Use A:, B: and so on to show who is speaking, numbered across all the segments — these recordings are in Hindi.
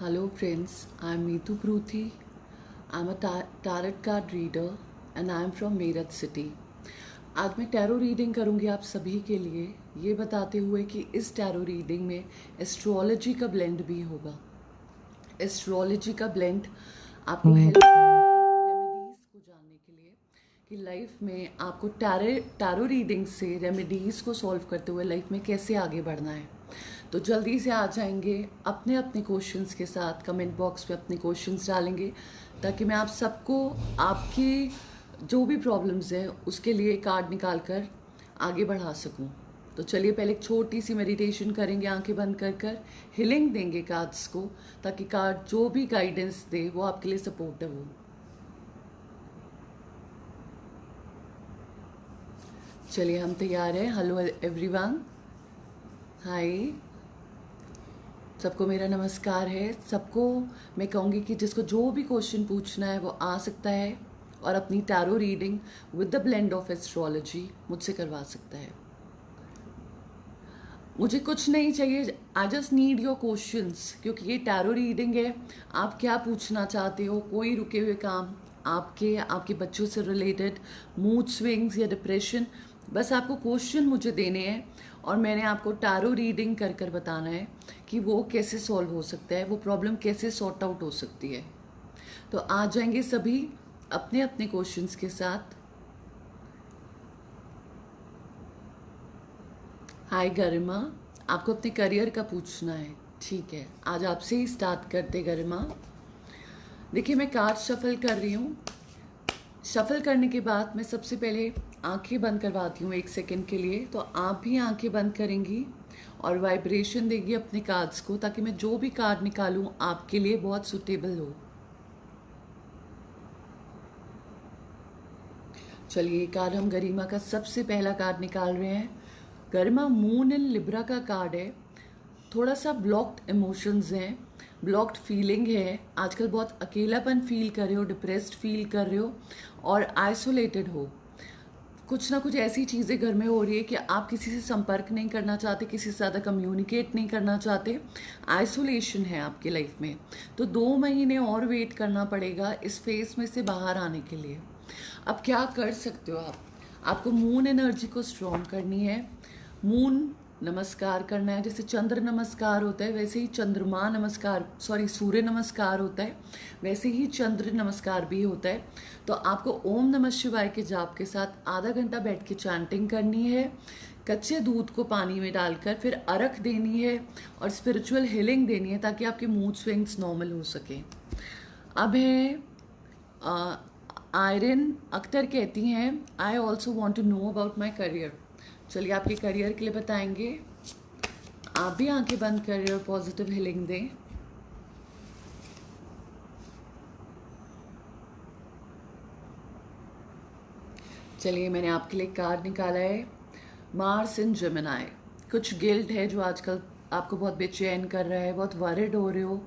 A: Hello friends, I'm Meetu Pruthi. I'm a tarot card reader and I'm from Meerut city. आज मैं टैरो रीडिंग करूंगी आप सभी के लिए, ये बताते हुए कि इस टैरो रीडिंग में एस्ट्रोलॉजी का ब्लेंड भी होगा। एस्ट्रोलॉजी का ब्लेंड आपको हेल्प रेमेडीज़ को जानने के लिए कि लाइफ में आपको टैरो रीडिंग से रेमेडीज़ को सॉल्व करते हुए लाइफ में कैसे आगे बढ़ना है। तो जल्दी से आ जाएंगे अपने अपने क्वेश्चंस के साथ, कमेंट बॉक्स पे अपने क्वेश्चंस डालेंगे ताकि मैं आप सबको आपकी जो भी प्रॉब्लम्स हैं उसके लिए कार्ड निकाल कर आगे बढ़ा सकूं। तो चलिए पहले एक छोटी सी मेडिटेशन करेंगे, आंखें बंद कर कर हीलिंग देंगे कार्ड्स को ताकि कार्ड जो भी गाइडेंस दे वो आपके लिए सपोर्टिव हो। चलिए हम तैयार हैं। हेलो एवरीवन, हाय, सबको मेरा नमस्कार है। सबको मैं कहूँगी कि जिसको जो भी क्वेश्चन पूछना है वो आ सकता है और अपनी tarot reading with the blend of astrology मुझसे करवा सकता है। मुझे कुछ नहीं चाहिए, I just need your questions, क्योंकि ये टैरो रीडिंग है। आप क्या पूछना चाहते हो, कोई रुके हुए काम, आपके बच्चों से रिलेटेड, मूड स्विंग्स या डिप्रेशन, बस आपको क्वेश्चन मुझे देने हैं और मैंने आपको टैरो रीडिंग कर कर बताना है कि वो कैसे सॉल्व हो सकता है, वो प्रॉब्लम कैसे सॉर्ट आउट हो सकती है। तो आ जाएंगे सभी अपने अपने क्वेश्चंस के साथ। हाय गरिमा, आपको अपने करियर का पूछना है, ठीक है, आज आपसे ही स्टार्ट करते गरिमा। देखिए मैं कार्ड शफल कर रही हूँ। शफल करने के बाद मैं सबसे पहले आंखें बंद करवाती हूँ 1 सेकेंड के लिए। तो आप भी आंखें बंद करेंगी और वाइब्रेशन देगी अपने कार्ड्स को ताकि मैं जो भी कार्ड निकालूं आपके लिए बहुत सूटेबल हो। चलिए कार्ड हम गरिमा का सबसे पहला कार्ड निकाल रहे हैं। गरिमा मून इन लिब्रा का कार्ड है। थोड़ा सा ब्लॉक्ड इमोशंस हैं, ब्लॉक्ड फीलिंग है, आजकल बहुत अकेलापन फील कर रहे हो, डिप्रेस्ड फील कर रहे हो और आइसोलेटेड हो। कुछ ना कुछ ऐसी चीज़ें घर में हो रही है कि आप किसी से संपर्क नहीं करना चाहते, किसी से ज़्यादा कम्युनिकेट नहीं करना चाहते, आइसोलेशन है आपकी लाइफ में। तो 2 महीने और वेट करना पड़ेगा इस फेस में से बाहर आने के लिए। अब क्या कर सकते हो आपको मून एनर्जी को स्ट्रॉन्ग करनी है। मून नमस्कार करना है, जैसे चंद्र नमस्कार होता है वैसे ही चंद्रमा नमस्कार, सूर्य नमस्कार होता है, वैसे ही चंद्र नमस्कार भी होता है। तो आपको ओम नमः शिवाय के जाप के साथ आधा घंटा बैठ के चैंटिंग करनी है, कच्चे दूध को पानी में डालकर फिर अर्घ देनी है और स्पिरिचुअल हीलिंग देनी है ताकि आपके मूड स्विंग्स नॉर्मल हो सके। अब है आयरन अख्तर कहती हैं, I also want to know about my career. चलिए आपके करियर के लिए बताएंगे। आप भी आंखें बंद करें और पॉजिटिव हीलिंग दें। चलिए मैंने आपके लिए कार्ड निकाला है, मार्स इन जेमिनी। कुछ गिल्ट है जो आजकल आपको बहुत बेचैन कर रहा है, बहुत वरिड हो रहे हो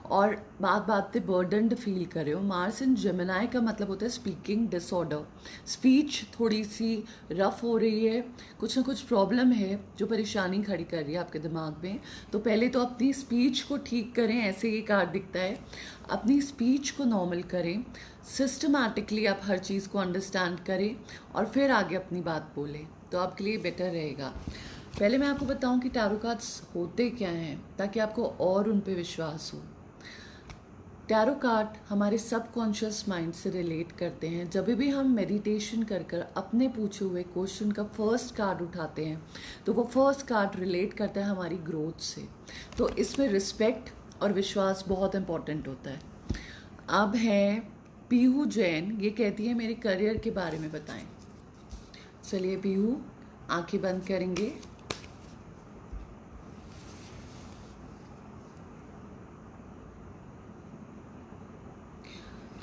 A: और बात बात पे बर्डनड फील कर रहे हो। मार्स इन जेमिनी का मतलब होता है स्पीकिंग डिसऑर्डर, स्पीच थोड़ी सी रफ हो रही है, कुछ ना कुछ प्रॉब्लम है जो परेशानी खड़ी कर रही है आपके दिमाग में। तो पहले तो अपनी स्पीच को ठीक करें, ऐसे ये कार्ड दिखता है, अपनी स्पीच को नॉर्मल करें, सिस्टमैटिकली आप हर चीज़ को अंडरस्टैंड करें और फिर आगे अपनी बात बोलें, तो आपके लिए बेटर रहेगा। पहले मैं आपको बताऊं कि टैरो कार्ड्स होते क्या हैं ताकि आपको और उन पे विश्वास हो। टैरो कार्ड हमारे सबकॉन्शियस माइंड से रिलेट करते हैं। जब भी हम मेडिटेशन कर कर अपने पूछे हुए क्वेश्चन का फर्स्ट कार्ड उठाते हैं तो वो फर्स्ट कार्ड रिलेट करता है हमारी ग्रोथ से। तो इसमें रिस्पेक्ट और विश्वास बहुत इम्पॉर्टेंट होता है। अब है पीहू जैन, ये कहती है मेरे करियर के बारे में बताएं। चलिए पीहू आंखें बंद करेंगे।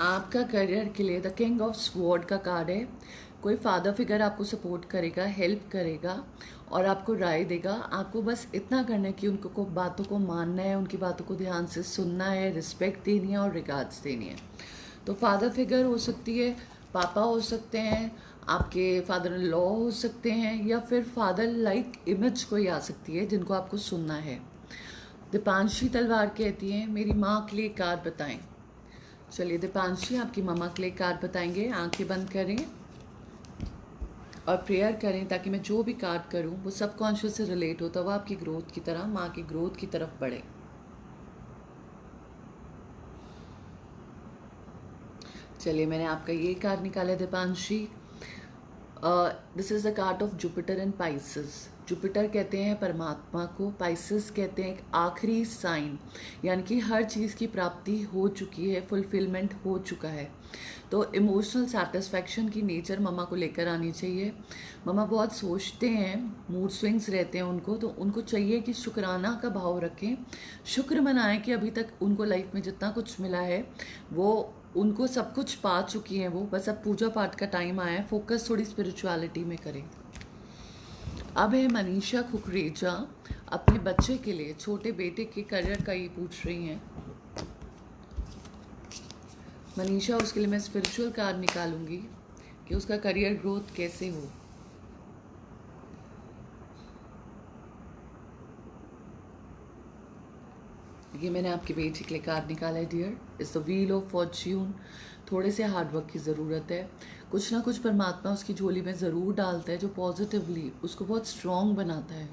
A: आपका करियर के लिए द किंग ऑफ स्वॉर्ड का कार्ड है। कोई फादर फिगर आपको सपोर्ट करेगा, हेल्प करेगा और आपको राय देगा। आपको बस इतना करना है कि उनको बातों को मानना है, उनकी बातों को ध्यान से सुनना है, रिस्पेक्ट देनी है और रिगार्ड्स देनी है। तो फादर फिगर हो सकती है, पापा हो सकते हैं, आपके फादर इन लॉ हो सकते हैं या फिर फादर लाइक इमेज कोई आ सकती है जिनको आपको सुनना है। दीपांशी तलवार कहती हैं मेरी माँ के लिए कार्ड बताएं। चलिए दीपांशी आपकी मम्मा के लिए कार्ड बताएंगे। आंखें बंद करें और प्रेयर करें ताकि मैं जो भी कार्ड करूं वो सबकॉन्शियस से रिलेट होता हुआ आपकी ग्रोथ की तरह, माँ की ग्रोथ की तरफ बढ़े। चलिए मैंने आपका ये कार्ड निकाला Deepanshi. This is the card of Jupiter and Pisces. Jupiter कहते हैं परमात्मा को, पाइसेस कहते हैं एक आखिरी साइन, यानी कि हर चीज़ की प्राप्ति हो चुकी है, फुलफिलमेंट हो चुका है। तो इमोशनल सेटिस्फैक्शन की नेचर मम्मा को लेकर आनी चाहिए। मम्मा बहुत सोचते हैं, मूड स्विंग्स रहते हैं उनको, तो उनको चाहिए कि शुक्राना का भाव रखें, शुक्र मनाएं कि अभी तक उनको लाइफ में जितना कुछ मिला है वो उनको सब कुछ पा चुकी हैं वो, बस अब पूजा पाठ का टाइम आया है, फोकस थोड़ी स्पिरिचुअलिटी में करें। अब है मनीषा कुकरेजा, अपने बच्चे के लिए, छोटे बेटे के करियर का ये पूछ रही हैं मनीषा। उसके लिए मैं स्पिरिचुअल कार्ड निकालूंगी कि उसका करियर ग्रोथ कैसे हो। ये मैंने आपके बेटे के लिए कार्ड निकाला है dear, it's the wheel of fortune. थोड़े से हार्डवर्क की ज़रूरत है, कुछ ना कुछ परमात्मा उसकी झोली में ज़रूर डालता है जो पॉजिटिवली उसको बहुत स्ट्रॉन्ग बनाता है।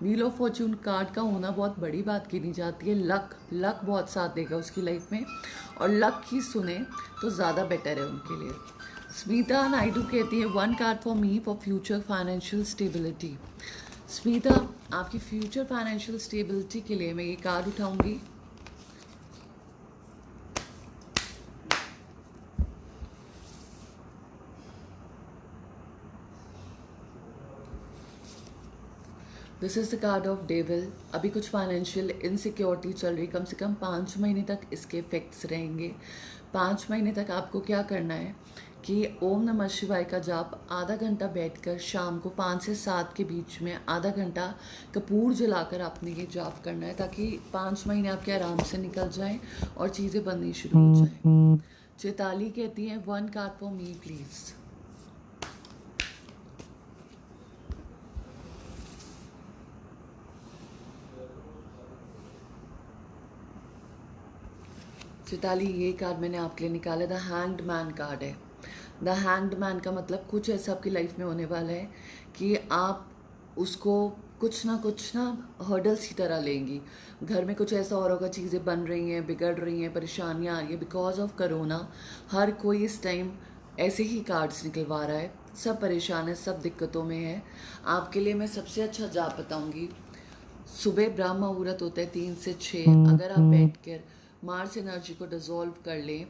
A: व्हील ऑफ फॉर्च्यून कार्ड का होना बहुत बड़ी बात गिनी जाती है। लक बहुत साथ देगा उसकी लाइफ में, और लक ही सुने तो ज़्यादा बेटर है उनके लिए। स्मिता नायडू कहती है one card for me for future financial stability. Smita आपकी फ्यूचर फाइनेंशियल स्टेबिलिटी के लिए मैं ये कार्ड उठाऊंगी। This is the card of devil. अभी कुछ फाइनेंशियल इनसिक्योरिटी चल रही, कम से कम 5 महीने तक इसके इफेक्ट्स रहेंगे। 5 महीने तक आपको क्या करना है कि ओम नमः शिवाय का जाप आधा घंटा बैठकर शाम को 5 से 7 के बीच में आधा घंटा कपूर जलाकर आपने ये जाप करना है, ताकि 5 महीने आपके आराम से निकल जाएं और चीज़ें बननी शुरू हो जाएं। चैताली कहती हैं one card for me please. Chaitali ये कार्ड मैंने आपके लिए निकाला, द हैंग्ड मैन कार्ड है। द हैंग्ड मैन का मतलब कुछ ऐसा आपकी लाइफ में होने वाला है कि आप उसको कुछ ना हर्डल्स की तरह लेंगी। घर में कुछ ऐसा और होगा, चीज़ें बन रही हैं, बिगड़ रही हैं, परेशानियाँ आ रही हैं बिकॉज ऑफ करोना। हर कोई इस टाइम ऐसे ही कार्ड्स निकलवा रहा है, सब परेशान है, सब दिक्कतों में है। आपके लिए मैं सबसे अच्छा जाप बताऊँगी। सुबह ब्रह्म मुहूर्त होता है 3 से 6, अगर आप बैठकर मार्स एनर्जी को डिसॉल्व कर लें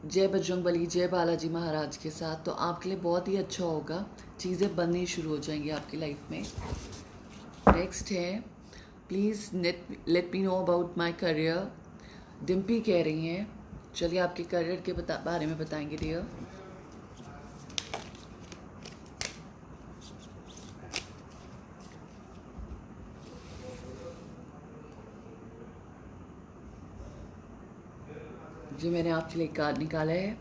A: जय बजरंगबली जय बालाजी महाराज के साथ, तो आपके लिए बहुत ही अच्छा होगा, चीज़ें बननी शुरू हो जाएंगी आपकी लाइफ में। नेक्स्ट है please let me know about my career. Dimpy कह रही हैं, चलिए आपके करियर के बारे में बताएंगे डियर। जो मैंने आपके लिए कार्ड निकाला है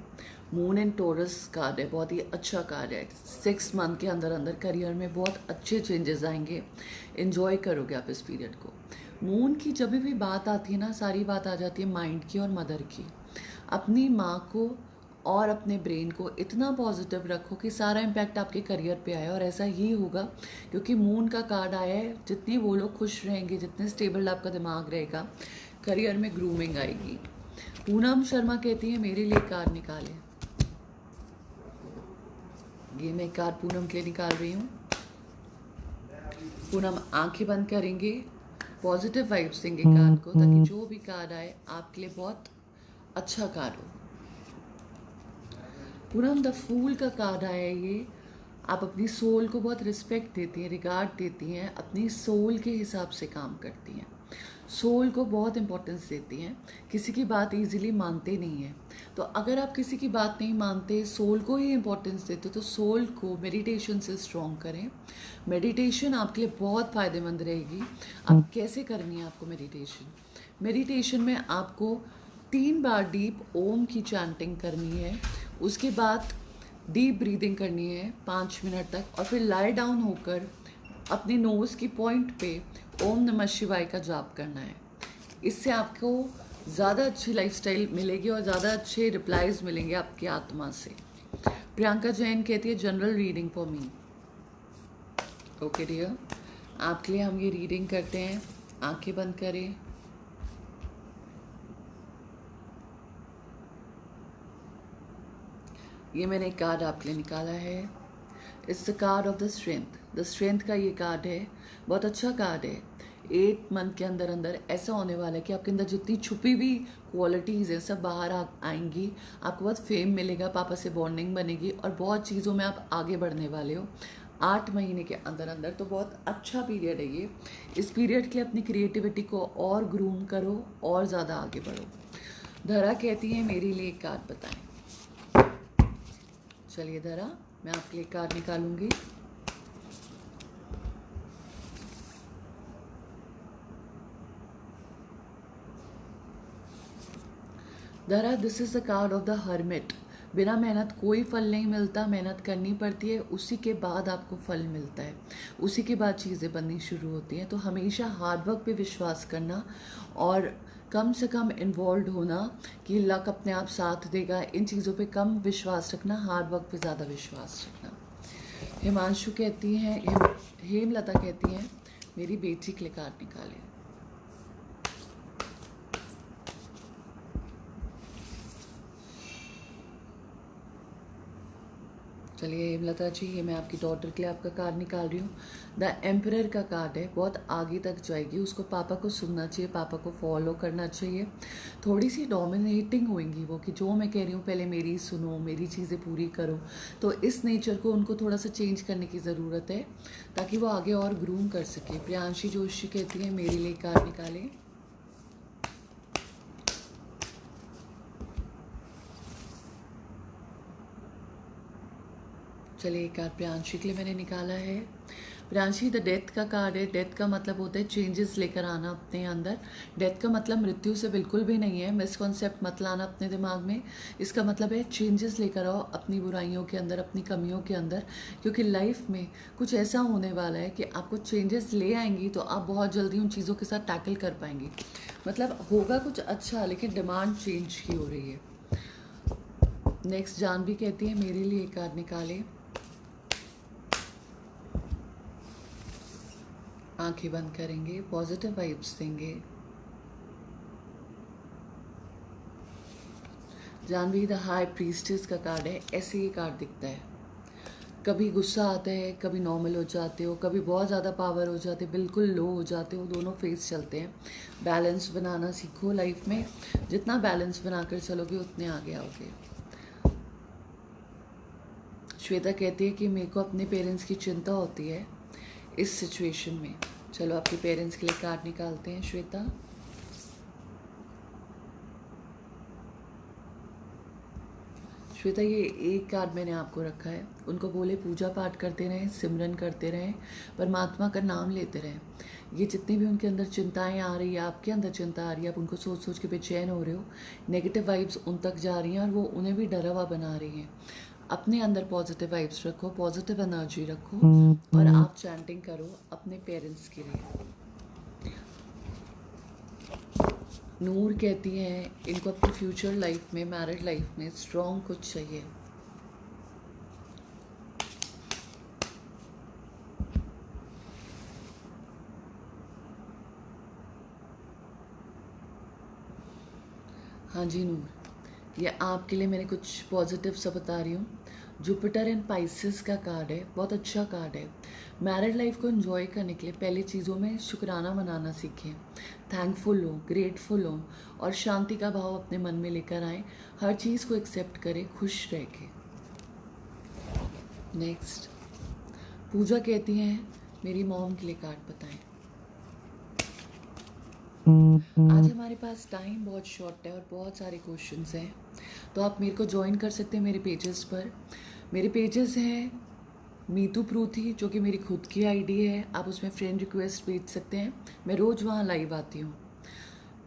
A: मून एंड टोरस कार्ड है, बहुत ही अच्छा कार्ड है। 6 मंथ के अंदर अंदर करियर में बहुत अच्छे चेंजेस आएंगे, एंजॉय करोगे आप इस पीरियड को। मून की जब भी बात आती है ना, सारी बात आ जाती है माइंड की और मदर की। अपनी माँ को और अपने ब्रेन को इतना पॉजिटिव रखो कि सारा इम्पैक्ट आपके करियर पे आए, और ऐसा ही होगा क्योंकि मून का कार्ड आया है। जितने वो लोग खुश रहेंगे, जितने स्टेबल आपका दिमाग रहेगा, करियर में ग्रूमिंग आएगी। पूनम शर्मा कहती है मेरे लिए कार्ड निकाले। ये मैं कार्ड पूनम के लिए निकाल रही हूँ। पूनम आंखें बंद करेंगे, पॉजिटिव वाइब्स देंगे कार्ड को, ताकि जो भी कार्ड आए आपके लिए बहुत अच्छा कार्ड हो। पूनम द फूल का कार्ड आया है ये। आप अपनी सोल को बहुत रिस्पेक्ट देती हैं, रिगार्ड देती हैं, अपनी सोल के हिसाब से काम करती हैं, सोल को बहुत इंपॉर्टेंस देती हैं, किसी की बात इजीली मानते नहीं हैं। तो अगर आप किसी की बात नहीं मानते, सोल को ही इंपॉर्टेंस देते, तो सोल को मेडिटेशन से स्ट्रॉन्ग करें। मेडिटेशन आपके लिए बहुत फ़ायदेमंद रहेगी। अब कैसे करनी है आपको मेडिटेशन? मेडिटेशन में आपको 3 बार डीप ओम की चैंटिंग करनी है, उसके बाद डीप ब्रीदिंग करनी है 5 मिनट तक, और फिर लाई डाउन होकर अपने नोज़ की पॉइंट पे ओम नमः शिवाय का जाप करना है। इससे आपको ज़्यादा अच्छी लाइफस्टाइल मिलेगी और ज़्यादा अच्छे रिप्लाईज मिलेंगे आपकी आत्मा से। प्रियंका जैन कहती है general reading for me. Okay dear, आपके लिए हम ये रीडिंग करते हैं। आंखें बंद करें। ये मैंने एक कार्ड आपके लिए निकाला है। It's the card of the strength. The strength का ये कार्ड है, बहुत अच्छा कार्ड है। 8 मंथ के अंदर अंदर ऐसा होने वाला है कि आपके अंदर जितनी छुपी हुई क्वालिटीज़ हैं सब बाहर आएंगी। आपको बहुत फेम मिलेगा, पापा से बॉन्डिंग बनेगी और बहुत चीज़ों में आप आगे बढ़ने वाले हो 8 महीने के अंदर अंदर। तो बहुत अच्छा पीरियड है ये। इस पीरियड के लिए अपनी क्रिएटिविटी को और ग्रूम करो और ज़्यादा आगे बढ़ो। धरा कहती है मेरे लिए एक कार्ड बताएं। चलिए धरा, मैं आपके लिए कार्ड निकालूंगी। धरा, this is the card of the hermit. बिना मेहनत कोई फल नहीं मिलता, मेहनत करनी पड़ती है, उसी के बाद आपको फल मिलता है, उसी के बाद चीज़ें बननी शुरू होती हैं। तो हमेशा हार्ड वर्क पे विश्वास करना और कम से कम इन्वॉल्व होना कि लक अपने आप साथ देगा, इन चीज़ों पे कम विश्वास रखना, हार्ड वर्क पे ज़्यादा विश्वास रखना। हिमांशु कहती हैं, हेमलता कहती हैं मेरी बेटी के लिए कार्ड निकालें। चलिए हेमलता जी, ये मैं आपकी डॉटर के लिए आपका कार्ड निकाल रही हूँ। द एम्परर का कार्ड है, बहुत आगे तक जाएगी, उसको पापा को सुनना चाहिए, पापा को फॉलो करना चाहिए। थोड़ी सी डोमिनेटिंग होंगी वो कि जो मैं कह रही हूँ पहले मेरी सुनो, मेरी चीज़ें पूरी करो। तो इस नेचर को उनको थोड़ा सा चेंज करने की ज़रूरत है ताकि वो आगे और ग्रूम कर सके। प्रियांशी जोशी कहती है मेरे लिए कार्ड निकालें। चलिए एक कार्ड प्रियांशी के लिए मैंने निकाला है। प्रियांशी, द डेथ का कार्ड है। डेथ का मतलब होता है चेंजेस लेकर आना अपने अंदर। डेथ का मतलब मृत्यु से बिल्कुल भी नहीं है, मिसकॉन्सेप्ट मत लाना अपने दिमाग में। इसका मतलब है चेंजेस लेकर आओ अपनी बुराइयों के अंदर, अपनी कमियों के अंदर, क्योंकि लाइफ में कुछ ऐसा होने वाला है कि आपको चेंजेस ले आएंगी तो आप बहुत जल्दी उन चीज़ों के साथ टैकल कर पाएंगी। मतलब होगा कुछ अच्छा, लेकिन डिमांड चेंज की हो रही है। नेक्स्ट जानवी कहती है मेरे लिए एक कार्ड निकाले। आंखें बंद करेंगे, पॉजिटिव वाइब्स देंगे। जानवी, द हाई प्रीस्टेस का कार्ड है। ऐसे ये कार्ड दिखता है, कभी गुस्सा आता है, कभी नॉर्मल हो जाते हो, कभी बहुत ज़्यादा पावर हो जाते, बिल्कुल लो हो जाते हो, दोनों फेस चलते हैं। बैलेंस बनाना सीखो लाइफ में, जितना बैलेंस बनाकर चलोगे उतने आगे आओगे। श्वेता कहती है कि मेरे को अपने पेरेंट्स की चिंता होती है इस सिचुएशन में। चलो आपके पेरेंट्स के लिए कार्ड निकालते हैं श्वेता। श्वेता, ये एक कार्ड मैंने आपको रखा है। उनको बोले पूजा पाठ करते रहें, सिमरन करते रहें, परमात्मा का नाम लेते रहें। ये जितनी भी उनके अंदर चिंताएं आ रही है, आपके अंदर चिंता आ रही है, आप उनको सोच सोच के बेचैन हो रहे हो, नेगेटिव वाइब्स उन तक जा रही हैं और वो उन्हें भी डरा हुआ बना रही हैं। अपने अंदर पॉजिटिव वाइब्स रखो, पॉजिटिव एनर्जी रखो और आप चैंटिंग करो अपने पेरेंट्स के लिए। नूर कहती है इनको अपनी फ्यूचर लाइफ में, मैरिड लाइफ में स्ट्रॉन्ग कुछ चाहिए। हाँ जी नूर, ये आपके लिए मैंने कुछ पॉजिटिव सा बता रही हूँ। जुपिटर एंड पाइसेस का कार्ड है, बहुत अच्छा कार्ड है। मैरिड लाइफ को एंजॉय करने के लिए पहले चीज़ों में शुक्राना मनाना सीखें, थैंकफुल हो, ग्रेटफुल हो और शांति का भाव अपने मन में लेकर आएँ। हर चीज़ को एक्सेप्ट करें, खुश रह के। नेक्स्ट पूजा कहती हैं मेरी मॉम के लिए कार्ड बताएं। आज हमारे पास टाइम बहुत शॉर्ट है और बहुत सारे क्वेश्चंस हैं, तो आप मेरे को ज्वाइन कर सकते हैं मेरे पेजेस पर। मेरे पेजेस हैं मीतू प्रूथी, जो कि मेरी खुद की आईडी है, आप उसमें फ्रेंड रिक्वेस्ट भेज सकते हैं, मैं रोज़ वहाँ लाइव आती हूँ।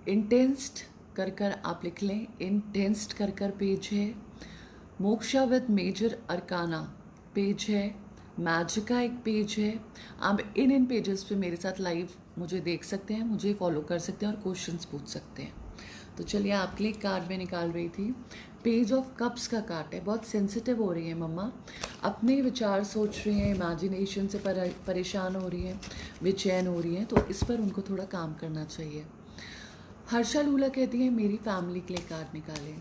A: इंटेंस्ड कर कर आप लिख लें, इंटेंस्ड कर कर पेज है। Moksha with major arcana page है। मैजिका एक पेज है। आप इन पेजेस पे मेरे साथ लाइव मुझे देख सकते हैं, मुझे फॉलो कर सकते हैं और क्वेश्चंस पूछ सकते हैं। तो चलिए आपके लिए कार्ड में निकाल रही थी। पेज ऑफ कप्स का कार्ड है। बहुत सेंसिटिव हो रही है मम्मा, अपने विचार सोच रही हैं, इमेजिनेशन से परेशान हो रही हैं, बेचैन हो रही हैं, तो इस पर उनको थोड़ा काम करना चाहिए। हर्षा लूला कहती है मेरी फैमिली के लिए कार्ड निकालें।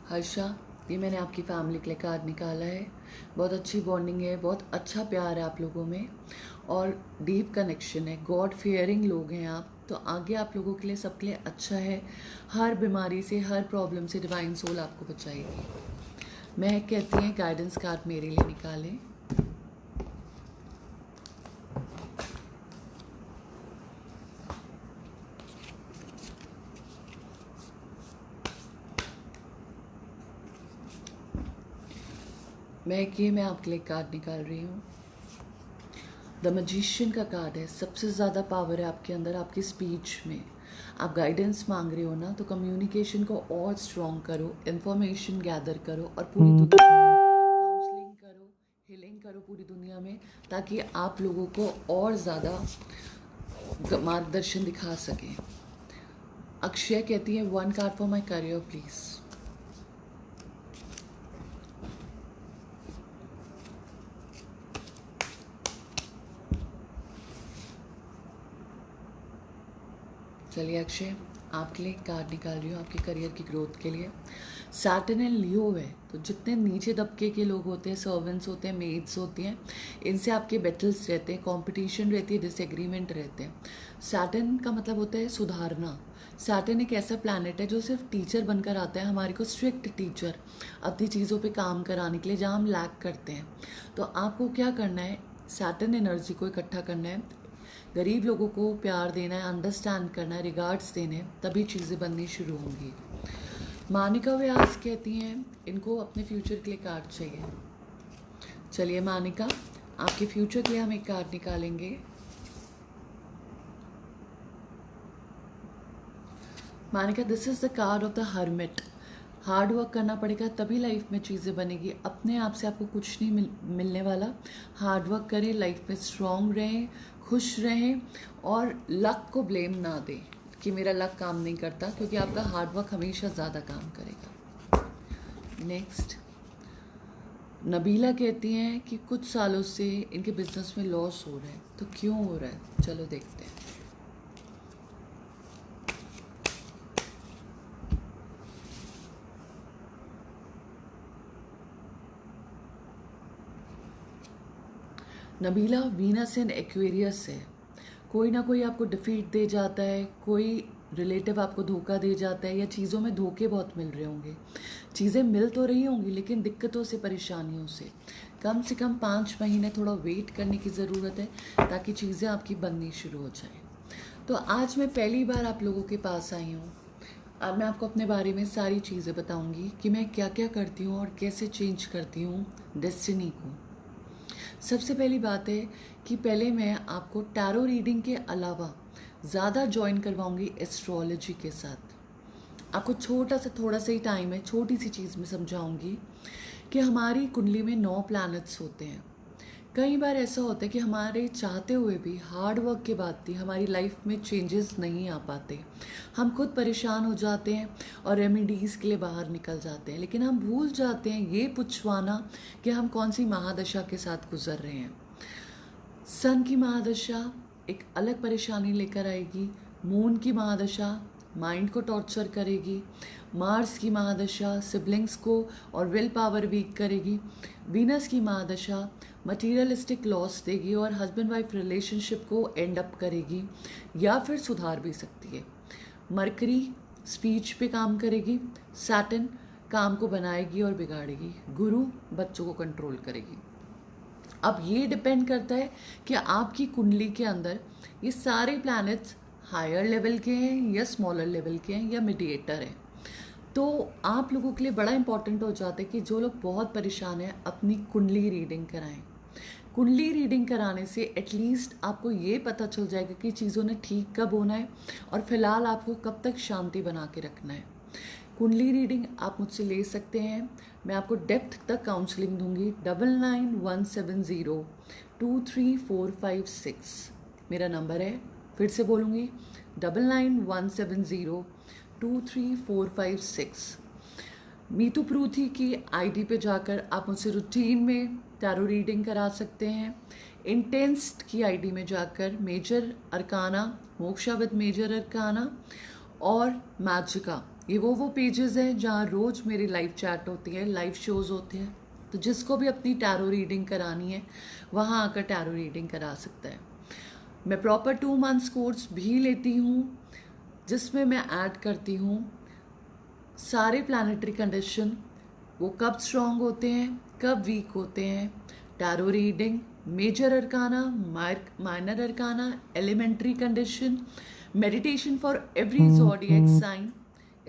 A: हर्षा, ये मैंने आपकी फैमिली के लिए कार्ड निकाला है। बहुत अच्छी बॉन्डिंग है, बहुत अच्छा प्यार है आप लोगों में और डीप कनेक्शन है। गॉड फियरिंग लोग हैं आप, तो आगे आप लोगों के लिए सबके लिए अच्छा है। हर बीमारी से, हर प्रॉब्लम से डिवाइन सोल आपको बचाएगी। मैं कहती हैं गाइडेंस कार्ड मेरे लिए निकालें। मैं आपके लिए कार्ड निकाल रही हूँ। द मैजिशियन का कार्ड है। सबसे ज़्यादा पावर है आपके अंदर, आपकी स्पीच में। आप गाइडेंस मांग रहे हो ना, तो कम्युनिकेशन को और स्ट्रॉन्ग करो, इन्फॉर्मेशन गैदर करो और पूरी दुनिया काउंसलिंग करो, हीलिंग करो पूरी दुनिया में, ताकि आप लोगों को और ज़्यादा मार्गदर्शन दिखा सकें। अक्षय कहती है 1 card for my career please. चलिए अक्षय, आपके लिए कार्ड निकाल रही हूँ आपके करियर की ग्रोथ के लिए। सैटर्न एंड लियो है, तो जितने नीचे तबके के लोग होते हैं, सर्वेंट्स होते हैं, मेड्स होती हैं, इनसे आपके बैटल्स रहते हैं, कंपटीशन रहती है, डिसएग्रीमेंट रहते हैं। सैटर्न का मतलब होता है सुधारना। सैटर्न एक ऐसा प्लैनेट है जो सिर्फ टीचर बनकर आता है, हमारे को स्ट्रिक्ट टीचर, अपनी चीज़ों पे काम कराने के लिए, जहाँ हम लैक करते हैं। तो आपको क्या करना है, सैटर्न एनर्जी को इकट्ठा करना है, गरीब लोगों को प्यार देना है, अंडरस्टैंड करना है, रिगार्ड्स देने हैं, तभी चीज़ें बननी शुरू होंगी। मानिका व्यास कहती हैं इनको अपने फ्यूचर के लिए कार्ड चाहिए। चलिए मानिका, आपके फ्यूचर के लिए हम एक कार्ड निकालेंगे। Manika, this is the card of the hermit. Hard work करना पड़ेगा तभी लाइफ में चीज़ें बनेगी, अपने आप से आपको कुछ नहीं मिलने वाला। हार्ड वर्क करें, लाइफ में स्ट्रांग रहें, खुश रहें और लक को ब्लेम ना दें कि मेरा लक काम नहीं करता, क्योंकि आपका हार्ड वर्क हमेशा ज़्यादा काम करेगा। नेक्स्ट, नबीला कहती हैं कि कुछ सालों से इनके बिजनेस में लॉस हो रहा है, तो क्यों हो रहा है, चलो देखते हैं। नबीला वीनस एंड एक्वेरियस है। कोई ना कोई आपको डिफीट दे जाता है, कोई रिलेटिव आपको धोखा दे जाता है, या चीज़ों में धोखे बहुत मिल रहे होंगे। चीज़ें मिल तो रही होंगी लेकिन दिक्कतों से, परेशानियों से कम 5 महीने थोड़ा वेट करने की ज़रूरत है, ताकि चीज़ें आपकी बननी शुरू हो जाए। तो आज मैं पहली बार आप लोगों के पास आई हूँ। अब मैं आपको अपने बारे में सारी चीज़ें बताऊँगी कि मैं क्या क्या करती हूँ और कैसे चेंज करती हूँ डेस्टिनी को। सबसे पहली बात है कि पहले मैं आपको टैरो रीडिंग के अलावा ज़्यादा ज्वाइन करवाऊंगी एस्ट्रोलॉजी के साथ। आपको थोड़ा सा ही टाइम है, छोटी सी चीज़ में समझाऊंगी कि हमारी कुंडली में 9 प्लैनेट्स होते हैं। कई बार ऐसा होता है कि हमारे चाहते हुए भी, हार्ड वर्क के बाद भी हमारी लाइफ में चेंजेस नहीं आ पाते। हम खुद परेशान हो जाते हैं और रेमेडीज़ के लिए बाहर निकल जाते हैं, लेकिन हम भूल जाते हैं ये पूछवाना कि हम कौन सी महादशा के साथ गुजर रहे हैं। सन की महादशा एक अलग परेशानी लेकर आएगी, मून की महादशा माइंड को टॉर्चर करेगी, मार्स की महादशा सिबलिंग्स को और विल पावर वीक करेगी, वीनस की महादशा मटीरियलिस्टिक लॉस देगी और हस्बैंड वाइफ रिलेशनशिप को एंड अप करेगी या फिर सुधार भी सकती है। मरकरी स्पीच पे काम करेगी, सैटर्न काम को बनाएगी और बिगाड़ेगी, गुरु बच्चों को कंट्रोल करेगी। अब ये डिपेंड करता है कि आपकी कुंडली के अंदर ये सारे प्लैनेट्स हायर लेवल के हैं या स्मॉलर लेवल के हैं या मीडिएटर हैं। तो आप लोगों के लिए बड़ा इंपॉर्टेंट हो जाता है कि जो लोग बहुत परेशान हैं अपनी कुंडली रीडिंग कराएं। कुंडली रीडिंग कराने से एटलीस्ट आपको ये पता चल जाएगा कि चीज़ों ने ठीक कब होना है और फिलहाल आपको कब तक शांति बना के रखना है। कुंडली रीडिंग आप मुझसे ले सकते हैं, मैं आपको डेप्थ तक काउंसलिंग दूंगी। 9917023456 मेरा नंबर है। फिर से बोलूँगी 9917023456। मीतू प्रूथी की आईडी पे जाकर आप मुझसे रूटीन में टैरो रीडिंग करा सकते हैं। इंटेंस की आईडी में जाकर major arcana, Moksha with major arcana और मैजिका, ये वो पेजेस हैं जहाँ रोज़ मेरी लाइव चैट होती है, लाइव शोज़ होते हैं। तो जिसको भी अपनी टैरो रीडिंग करानी है वहाँ आकर टैरो रीडिंग करा सकता है। मैं प्रॉपर 2 मंथ्स कोर्स भी लेती हूँ जिसमें मैं ऐड करती हूँ सारे प्लानिटरी कंडीशन, वो कब स्ट्रॉन्ग होते हैं, कब वीक होते हैं, tarot reading, major arcana, minor arcana, elementary condition, meditation for every zodiac sign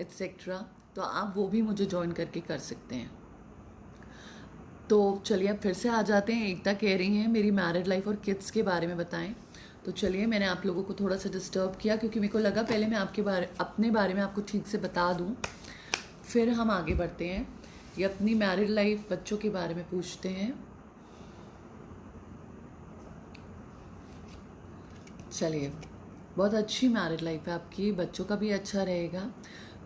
A: etcetera. तो आप वो भी मुझे ज्वाइन करके कर सकते हैं। तो चलिए अब फिर से आ जाते हैं। एकता कह रही हैं मेरी मैरिड लाइफ और किड्स के बारे में बताएं। तो चलिए, मैंने आप लोगों को थोड़ा सा डिस्टर्ब किया क्योंकि मेरे को लगा पहले मैं अपने बारे में आपको ठीक से बता दूं, फिर हम आगे बढ़ते हैं। ये अपनी मैरिड लाइफ, बच्चों के बारे में पूछते हैं। चलिए, बहुत अच्छी मैरिड लाइफ है आपकी, बच्चों का भी अच्छा रहेगा।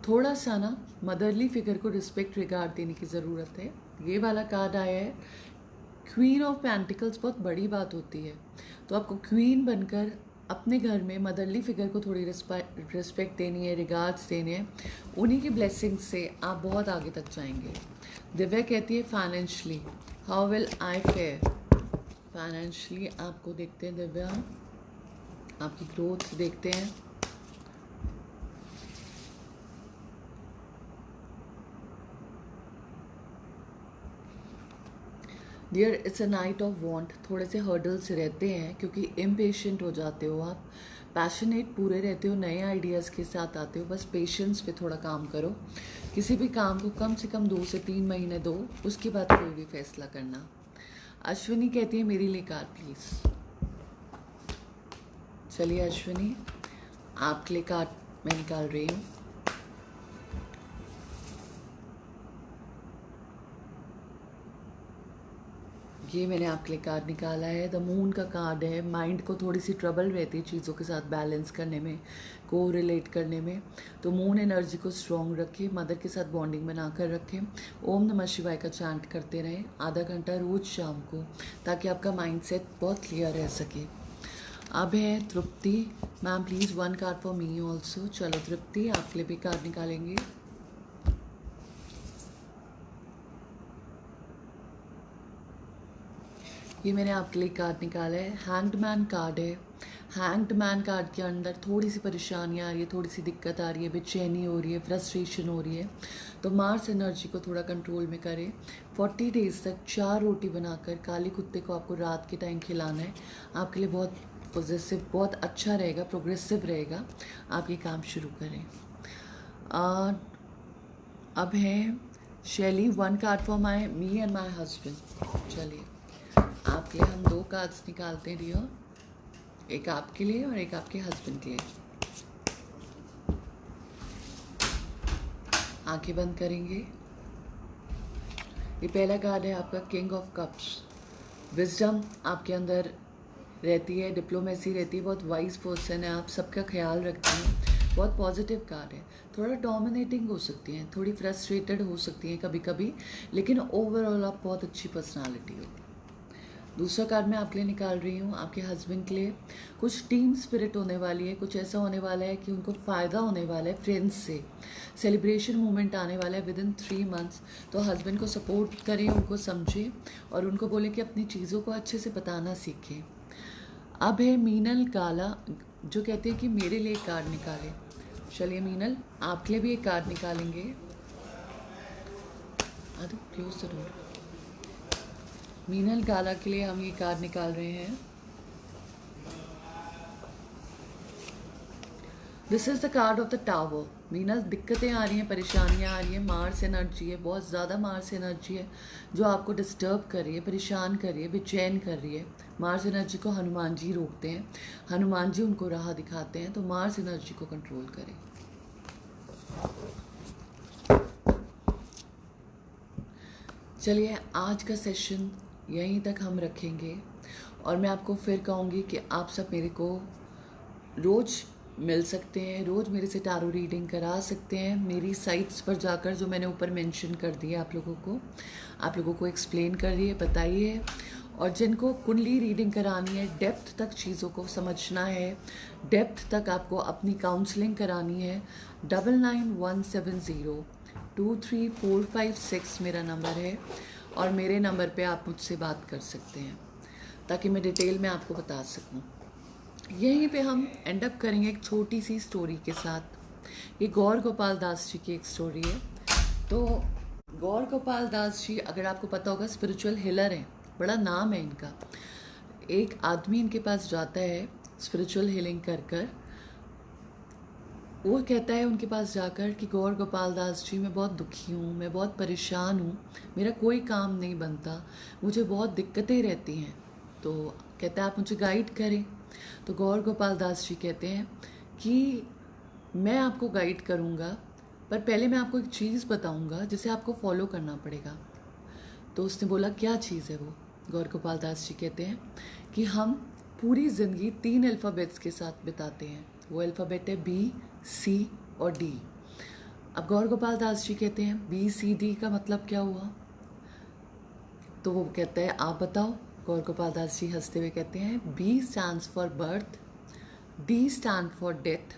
A: थोड़ा सा ना मदरली फिगर को रिस्पेक्ट, रिगार्ड देने की ज़रूरत है। ये वाला कार्ड आया है क्वीन ऑफ पेंटिकल्स, बहुत बड़ी बात होती है। तो आपको क्वीन बनकर अपने घर में मदरली फिगर को थोड़ी रिस्पेक्ट देनी है, रिगार्ड्स देने हैं। उन्हीं की ब्लेसिंग से आप बहुत आगे तक जाएंगे। दिव्या कहती है financially how will I fare. Financially आपको देखते हैं दिव्या, आपकी ग्रोथ देखते हैं। Dear, it's a knight of wands. थोड़े से हर्डल्स रहते हैं क्योंकि इम्पेशेंट हो जाते हो आप, पैशनेट पूरे रहते हो, नए आइडियाज़ के साथ आते हो। बस पेशेंस पे थोड़ा काम करो। किसी भी काम को कम से कम 2 से 3 महीने दो, उसके बाद कोई भी फैसला करना। अश्विनी कहती है मेरे लिए कार्ड प्लीज़। चलिए अश्विनी, आपके लिए कार्ड मैं निकाल रही हूँ। ये मैंने आपके लिए कार्ड निकाला है, द मून का कार्ड है। माइंड को थोड़ी सी ट्रबल रहती है चीज़ों के साथ बैलेंस करने में, को रिलेट करने में। तो मून एनर्जी को स्ट्रॉन्ग रखें, मदर के साथ बॉन्डिंग बनाकर रखें। ओम नमः शिवाय का चैंट करते रहें आधा घंटा रोज़ शाम को, ताकि आपका माइंडसेट बहुत क्लियर रह सके। अब है Tripti. Ma'am please 1 card for me also. चलो तृप्ति, आपके लिए भी कार्ड निकालेंगे। ये मैंने आपके लिए कार्ड निकाला है, हैंग्ड मैन कार्ड है। हैंग्ड मैन कार्ड के अंदर थोड़ी सी परेशानियाँ आ रही है, थोड़ी सी दिक्कत आ रही है, बेचैनी हो रही है, फ्रस्ट्रेशन हो रही है। तो मार्स एनर्जी को थोड़ा कंट्रोल में करें। 40 डेज तक 4 रोटी बनाकर काले कुत्ते को आपको रात के टाइम खिलाना है। आपके लिए बहुत पॉजिटिव, बहुत अच्छा रहेगा, प्रोग्रेसिव रहेगा। आप ये काम शुरू करें। अब है शैली, 1 card for me and my husband. चलिए, आपके लिए हम 2 कार्ड्स निकालते हैं डियर, एक आपके लिए और एक आपके हस्बैंड के लिए। आंखें बंद करेंगे। ये पहला कार्ड है आपका किंग ऑफ कप्स। विजडम आपके अंदर रहती है, डिप्लोमेसी रहती है, बहुत वाइज पर्सन है आप, सबका ख्याल रखते हैं। बहुत पॉजिटिव कार्ड है। थोड़ा डोमिनेटिंग हो सकती हैं, थोड़ी फ्रस्ट्रेटेड हो सकती हैं कभी कभी, लेकिन ओवरऑल आप बहुत अच्छी पर्सनालिटी हो। दूसरा कार्ड मैं आपके लिए निकाल रही हूँ, आपके हस्बैंड के लिए। कुछ टीम स्पिरिट होने वाली है, कुछ ऐसा होने वाला है कि उनको फ़ायदा होने वाला है फ्रेंड्स से, सेलिब्रेशन मोमेंट आने वाला है विदिन 3 मंथ्स। तो हस्बैंड को सपोर्ट करें, उनको समझें और उनको बोलें कि अपनी चीज़ों को अच्छे से बताना सीखें। अब है मीनल काला, जो कहते हैं कि मेरे लिए एक कार्ड निकालें। चलिए मीनल, आपके लिए भी एक कार्ड निकालेंगे। Close the door. मीनल काला के लिए हम ये कार्ड निकाल रहे हैं। This is the card of the tower. Meenal, दिक्कतें आ रही हैं, परेशानियां आ रही हैं, मार्स एनर्जी है, बहुत ज़्यादा मार्स एनर्जी है जो आपको डिस्टर्ब कर रही है, परेशान कर रही है, बेचैन कर रही है। मार्स एनर्जी को हनुमान जी रोकते हैं, हनुमान जी उनको राह दिखाते हैं। तो मार्स एनर्जी को कंट्रोल करें। चलिए आज का सेशन यहीं तक हम रखेंगे और मैं आपको फिर कहूँगी कि आप सब मेरे को रोज़ मिल सकते हैं, रोज़ मेरे से टारो रीडिंग करा सकते हैं मेरी साइट्स पर जाकर, जो मैंने ऊपर मेंशन कर दिया आप लोगों को एक्सप्लेन कर रही है, बताई है। और जिनको कुंडली रीडिंग करानी है, डेप्थ तक चीज़ों को समझना है, डेप्थ तक आपको अपनी काउंसलिंग करानी है, 9917023456 मेरा नंबर है और मेरे नंबर पे आप मुझसे बात कर सकते हैं ताकि मैं डिटेल में आपको बता सकूं। यहीं पे हम एंड अप करेंगे एक छोटी सी स्टोरी के साथ। ये गौर गोपाल दास जी की एक स्टोरी है। तो गौर गोपाल दास जी, अगर आपको पता होगा, स्पिरिचुअल हीलर हैं, बड़ा नाम है इनका। एक आदमी इनके पास जाता है स्पिरिचुअल हीलिंग कर वो कहता है उनके पास जाकर कि गौर गोपाल दास जी, मैं बहुत दुखी हूँ, मैं बहुत परेशान हूँ, मेरा कोई काम नहीं बनता, मुझे बहुत दिक्कतें रहती हैं। तो कहता है आप मुझे गाइड करें। तो गौर गोपाल दास जी कहते हैं कि मैं आपको गाइड करूँगा, पर पहले मैं आपको एक चीज़ बताऊँगा जिसे आपको फॉलो करना पड़ेगा। तो उसने बोला क्या चीज़ है वो? गौर गोपाल दास जी कहते हैं कि हम पूरी ज़िंदगी 3 अल्फ़ाबेट्स के साथ बिताते हैं। वो अल्फ़ाबेट है B, C और D। अब गौर गोपाल दास जी कहते हैं BCD का मतलब क्या हुआ? तो वो कहता है आप बताओ। गौर गोपाल दास जी हंसते हुए कहते हैं B stands for birth, D stand for death,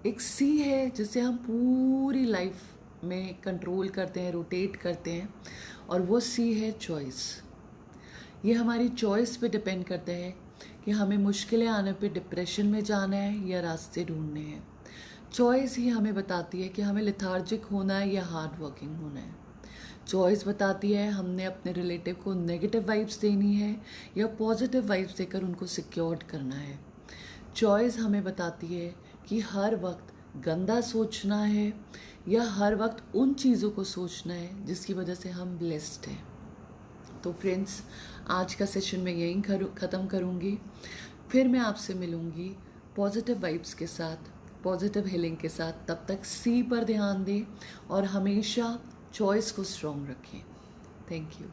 A: एक C है जिसे हम पूरी लाइफ में कंट्रोल करते हैं, रोटेट करते हैं, और वो C है चॉइस। ये हमारी चॉइस पे डिपेंड करता है कि हमें मुश्किलें आने पे डिप्रेशन में जाना है या रास्ते ढूंढने हैं। चॉइस ही हमें बताती है कि हमें लेथार्जिक होना है या हार्ड वर्किंग होना है। चॉइस बताती है हमने अपने रिलेटिव को नेगेटिव वाइब्स देनी है या पॉजिटिव वाइब्स देकर उनको सिक्योर्ड करना है। चॉइस हमें बताती है कि हर वक्त गंदा सोचना है या हर वक्त उन चीज़ों को सोचना है जिसकी वजह से हम ब्लेस्ड हैं। तो फ्रेंड्स, आज का सेशन मैं यहीं ख़त्म करूँगी। फिर मैं आपसे मिलूँगी पॉजिटिव वाइब्स के साथ, पॉजिटिव हीलिंग के साथ। तब तक C पर ध्यान दें और हमेशा चॉइस को स्ट्रॉन्ग रखें। Thank you.